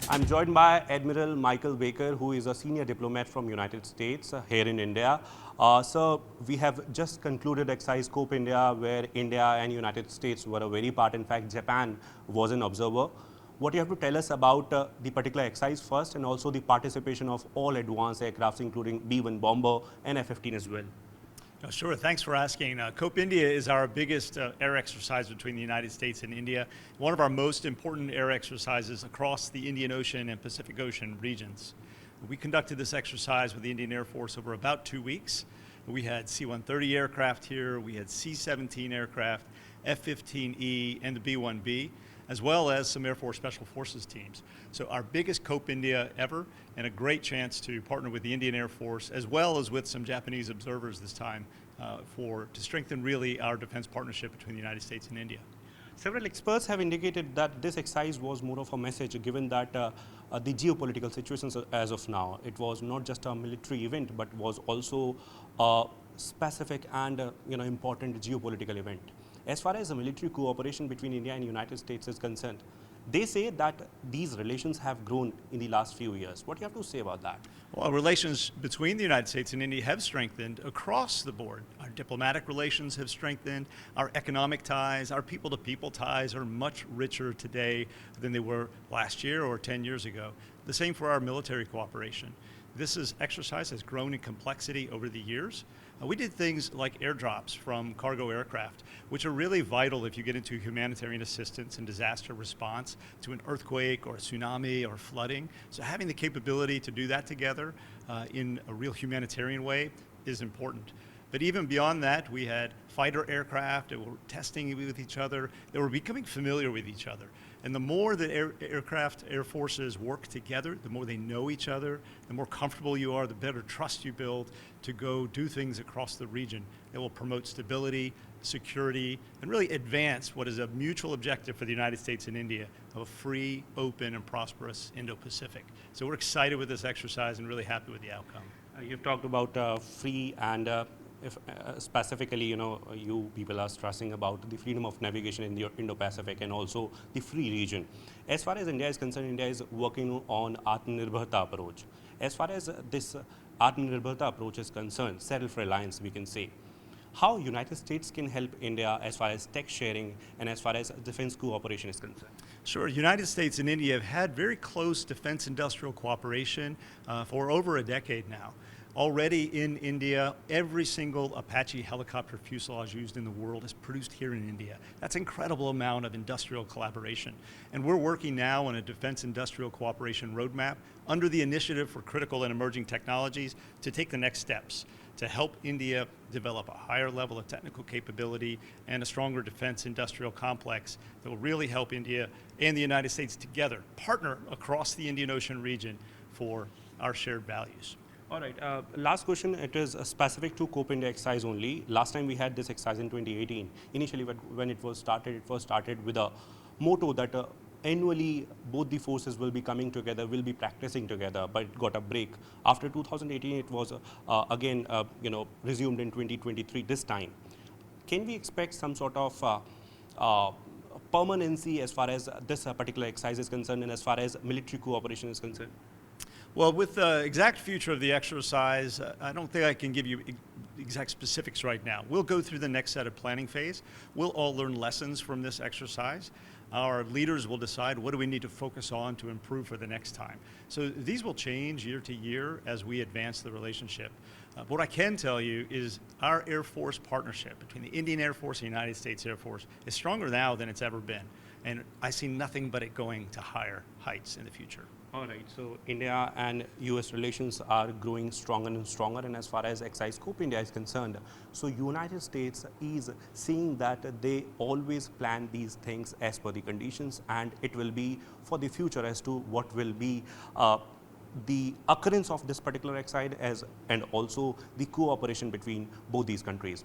I'm joined by Admiral Michael Baker, who is a senior diplomat from United States here in India. So we have just concluded exercise Scope India, where India and United States were a very part. In fact, Japan was an observer. What you have to tell us about the particular exercise first, and also the participation of all advanced aircrafts, including B-1 bomber and F-15 as well. Sure, thanks for asking. COPE India is our biggest air exercise between the United States and India, one of our most important air exercises across the Indian Ocean and Pacific Ocean regions. We conducted this exercise with the Indian Air Force over about 2 weeks. We had C-130 aircraft here, we had C-17 aircraft, F-15E, and the B-1B, as well as some Air Force Special Forces teams. So our biggest COPE India ever, and a great chance to partner with the Indian Air Force, as well as with some Japanese observers this time, to strengthen really our defense partnership between the United States and India. Several experts have indicated that this exercise was more of a message, given that the geopolitical situations as of now. It was not just a military event, but was also a specific and important geopolitical event. As far as the military cooperation between India and United States is concerned, they say that these relations have grown in the last few years. What do you have to say about that? Well, relations between the United States and India have strengthened across the board. Our diplomatic relations have strengthened, our economic ties, our people-to-people ties are much richer today than they were last year or 10 years ago. The same for our military cooperation. This exercise has grown in complexity over the years. We did things like airdrops from cargo aircraft, which are really vital if you get into humanitarian assistance and disaster response to an earthquake or a tsunami or flooding. So having the capability to do that together in a real humanitarian way is important. But even beyond that, we had fighter aircraft that were testing with each other, that were becoming familiar with each other. And the more that air forces work together, the more they know each other, the more comfortable you are, the better trust you build to go do things across the region that will promote stability, security, and really advance what is a mutual objective for the United States and India of a free, open, and prosperous Indo-Pacific. So we're excited with this exercise and really happy with the outcome. You've talked about free and if specifically, you people are stressing about the freedom of navigation in the Indo-Pacific and also the free region. As far as India is concerned, India is working on Atmanirbharta approach. As far as this Atmanirbharta approach is concerned, self-reliance we can say, how United States can help India as far as tech sharing and as far as defense cooperation is concerned? Sure, United States and India have had very close defense industrial cooperation for over a decade now. Already in India, every single Apache helicopter fuselage used in the world is produced here in India. That's an incredible amount of industrial collaboration. And we're working now on a defense industrial cooperation roadmap under the Initiative for Critical and Emerging Technologies to take the next steps to help India develop a higher level of technical capability and a stronger defense industrial complex that will really help India and the United States together partner across the Indian Ocean region for our shared values. All right, last question, it is specific to COPE India exercise only. Last time we had this exercise in 2018. Initially when it was started with a motto that annually both the forces will be coming together, will be practicing together, but it got a break. After 2018, it was again resumed in 2023 this time. Can we expect some sort of permanency as far as this particular exercise is concerned and as far as military cooperation is concerned? Well, with the exact future of the exercise, I don't think I can give you exact specifics right now. We'll go through the next set of planning phase. We'll all learn lessons from this exercise. Our leaders will decide what do we need to focus on to improve for the next time. So these will change year to year as we advance the relationship. What I can tell you is our Air Force partnership between the Indian Air Force and the United States Air Force is stronger now than it's ever been. And I see nothing but it going to higher heights in the future. All right, so India and US relations are growing stronger and stronger, and as far as exercise Scope India is concerned, so United States is seeing that they always plan these things as per the conditions, and it will be for the future as to what will be the occurrence of this particular exercise and also the cooperation between both these countries.